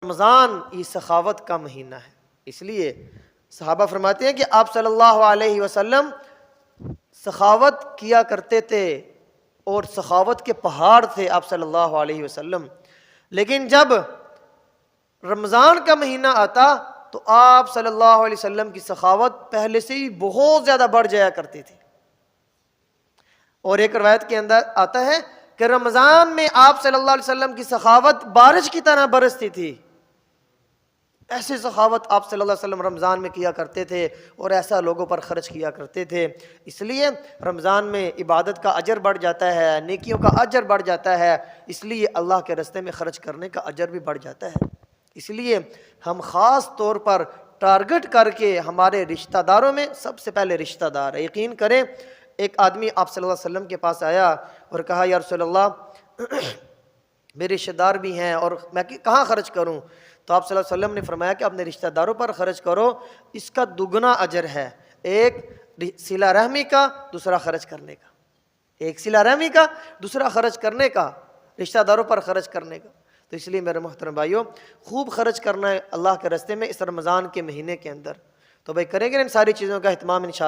رمضان یہ سخاوت کا مہینہ ہے، اس لیے صحابہ فرماتے ہیں کہ آپ صلی اللہ علیہ وسلم سخاوت کیا کرتے تھے اور سخاوت کے پہاڑ تھے آپ صلی اللہ علیہ وسلم، لیکن جب رمضان کا مہینہ آتا تو آپ صلی اللہ علیہ وسلم کی سخاوت پہلے سے ہی بہت زیادہ بڑھ جایا کرتی تھی۔ اور ایک روایت کے اندر آتا ہے کہ رمضان میں آپ صلی اللہ علیہ وسلم کی سخاوت بارش کی طرح برستی تھی، ایسے سخاوت آپ صلی اللہ علیہ وسلم رمضان میں کیا کرتے تھے اور ایسا لوگوں پر خرچ کیا کرتے تھے۔ اس لیے رمضان میں عبادت کا اجر بڑھ جاتا ہے، نیکیوں کا اجر بڑھ جاتا ہے، اس لیے اللہ کے راستے میں خرچ کرنے کا اجر بھی بڑھ جاتا ہے۔ اس لیے ہم خاص طور پر ٹارگٹ کر کے ہمارے رشتہ داروں میں، سب سے پہلے رشتہ دار ہے، یقین کریں ایک آدمی آپ صلی اللہ علیہ وسلم کے پاس آیا اور کہا یا رسول اللہ میرے رشتہ دار بھی ہیں اور میں کہاں خرچ کروں؟ تو آپ صلی اللہ علیہ وسلم نے فرمایا کہ اپنے رشتہ داروں پر خرچ کرو، اس کا دگنا اجر ہے، ایک صلہ رحمی کا، دوسرا خرچ کرنے کا، ایک صلہ رحمی کا، دوسرا خرچ کرنے کا، رشتہ داروں پر خرچ کرنے کا۔ تو اس لیے میرے محترم بھائیوں خوب خرچ کرنا ہے اللہ کے راستے میں اس رمضان کے مہینے کے اندر، تو بھائی کریں گے ان ساری چیزوں کا اہتمام انشاءاللہ۔